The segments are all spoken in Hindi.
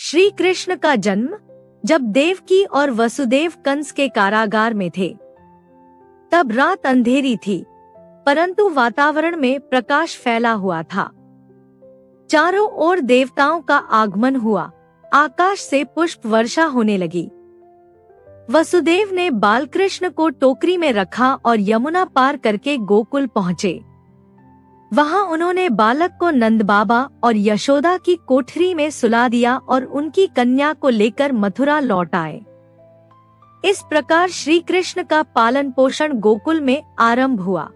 श्री कृष्ण का जन्म जब देवकी और वसुदेव कंस के कारागार में थे। तब रात अंधेरी थी, परंतु वातावरण में प्रकाश फैला हुआ था। चारों ओर देवताओं का आगमन हुआ, आकाश से पुष्प वर्षा होने लगी। वसुदेव ने बालकृष्ण को टोकरी में रखा और यमुना पार करके गोकुल पहुँचे। वहां उन्होंने बालक को नंद बाबा और यशोदा की कोठरी में सुला दिया और उनकी कन्या को लेकर मथुरा लौट आए। इस प्रकार श्री कृष्ण का पालन पोषण गोकुल में आरंभ हुआ।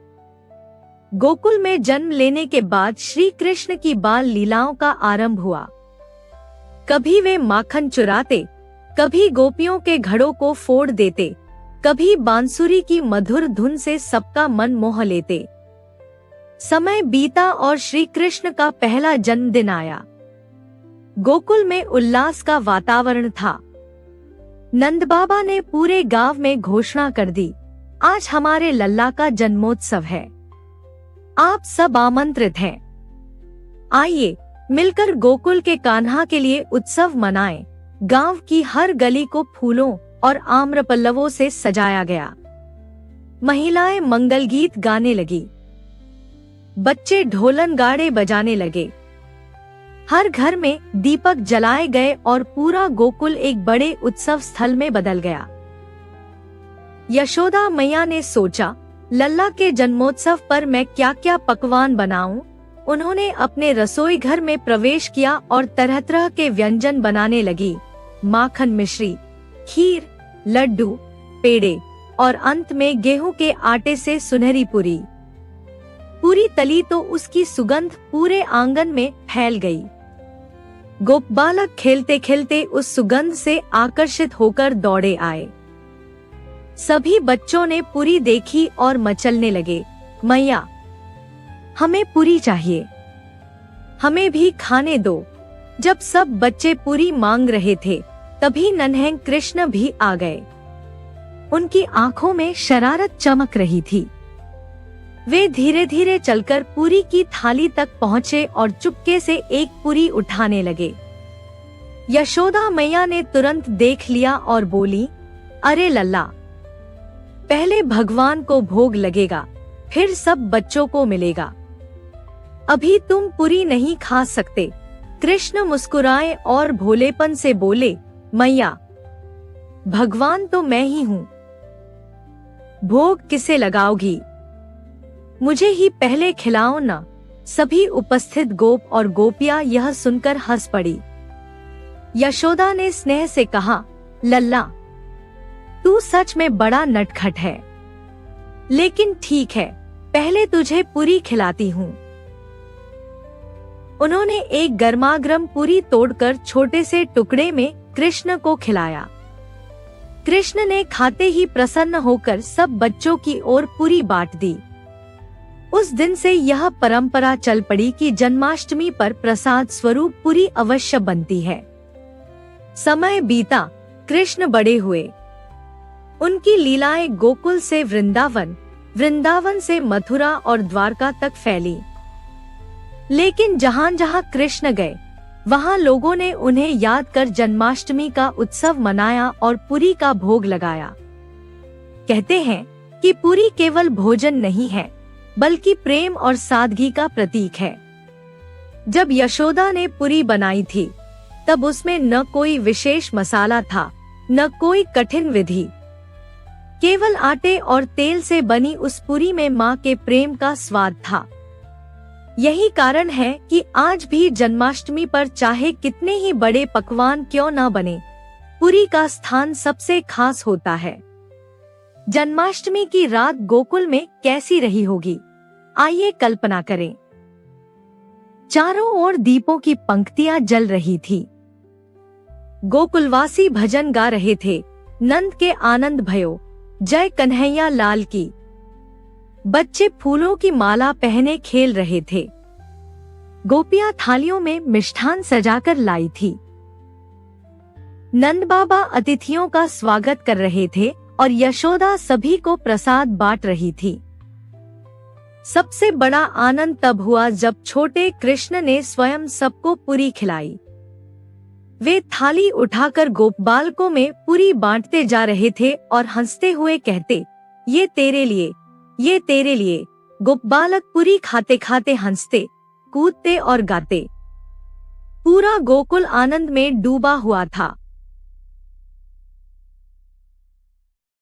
गोकुल में जन्म लेने के बाद श्री कृष्ण की बाल लीलाओं का आरंभ हुआ। कभी वे माखन चुराते, कभी गोपियों के घड़ों को फोड़ देते, कभी बांसुरी की मधुर धुन से सबका मन मोह लेते। समय बीता और श्री कृष्ण का पहला जन्मदिन आया। गोकुल में उल्लास का वातावरण था। नंद बाबा ने पूरे गांव में घोषणा कर दी, आज हमारे लल्ला का जन्मोत्सव है, आप सब आमंत्रित हैं। आइए मिलकर गोकुल के कान्हा के लिए उत्सव मनाएं। गांव की हर गली को फूलों और आम्रपल्लवों से सजाया गया। महिलाएं मंगल गीत गाने लगी, बच्चे ढोलन गाड़े बजाने लगे। हर घर में दीपक जलाए गए और पूरा गोकुल एक बड़े उत्सव स्थल में बदल गया। यशोदा मैया ने सोचा, लल्ला के जन्मोत्सव पर मैं क्या क्या पकवान बनाऊं। उन्होंने अपने रसोई घर में प्रवेश किया और तरह तरह के व्यंजन बनाने लगी। माखन मिश्री, खीर, लड्डू, पेड़े और अंत में गेहूं के आटे से सुनहरी पूरी। पूरी तली तो उसकी सुगंध पूरे आंगन में फैल गई। गोप बालक खेलते खेलते उस सुगंध से आकर्षित होकर दौड़े आए। सभी बच्चों ने पूरी देखी और मचलने लगे, मैया हमें पूरी चाहिए, हमें भी खाने दो। जब सब बच्चे पूरी मांग रहे थे, तभी नन्हे कृष्ण भी आ गए। उनकी आंखों में शरारत चमक रही थी। वे धीरे धीरे चलकर पूरी की थाली तक पहुँचे और चुपके से एक पूरी उठाने लगे। यशोदा मैया ने तुरंत देख लिया और बोली, अरे लल्ला, पहले भगवान को भोग लगेगा, फिर सब बच्चों को मिलेगा। अभी तुम पूरी नहीं खा सकते। कृष्ण मुस्कुराए और भोलेपन से बोले, मैया भगवान तो मैं ही हूँ, भोग किसे लगाओगी, मुझे ही पहले खिलाओ ना। सभी उपस्थित गोप और गोपियां यह सुनकर हंस पड़ी। यशोदा ने स्नेह से कहा, लल्ला तू सच में बड़ा नटखट है, लेकिन ठीक है, पहले तुझे पूरी खिलाती हूँ। उन्होंने एक गर्मागर्म पूरी तोड़कर छोटे से टुकड़े में कृष्ण को खिलाया। कृष्ण ने खाते ही प्रसन्न होकर सब बच्चों की ओर पूरी बांट दी। उस दिन से यह परंपरा चल पड़ी कि जन्माष्टमी पर प्रसाद स्वरूप पूरी अवश्य बनती है। समय बीता, कृष्ण बड़े हुए। उनकी लीलाएं गोकुल से वृंदावन, वृंदावन से मथुरा और द्वारका तक फैली। लेकिन जहां जहां कृष्ण गए, वहां लोगों ने उन्हें याद कर जन्माष्टमी का उत्सव मनाया और पूरी का भोग लगाया। कहते हैं कि पूरी केवल भोजन नहीं है, बल्कि प्रेम और सादगी का प्रतीक है। जब यशोदा ने पूरी बनाई थी, तब उसमें न कोई विशेष मसाला था, न कोई कठिन विधि। केवल आटे और तेल से बनी उस पूरी में माँ के प्रेम का स्वाद था। यही कारण है कि आज भी जन्माष्टमी पर चाहे कितने ही बड़े पकवान क्यों न बने, पूरी का स्थान सबसे खास होता है। जन्माष्टमी की रात गोकुल में कैसी रही होगी, आइए कल्पना करें। चारों ओर दीपों की पंक्तियां जल रही थी। गोकुलवासी भजन गा रहे थे, नंद के आनंद भयो, जय कन्हैया लाल की। बच्चे फूलों की माला पहने खेल रहे थे। गोपियां थालियों में मिष्ठान सजाकर लाई थी। नंद बाबा अतिथियों का स्वागत कर रहे थे और यशोदा सभी को प्रसाद बांट रही थी। सबसे बड़ा आनंद तब हुआ जब छोटे कृष्ण ने स्वयं सबको पूरी खिलाई। वे थाली उठाकर गोपबालकों में पूरी बांटते जा रहे थे और हंसते हुए कहते, ये तेरे लिए, ये तेरे लिए। गोपबालक पूरी खाते खाते हंसते, कूदते और गाते। पूरा गोकुल आनंद में डूबा हुआ था।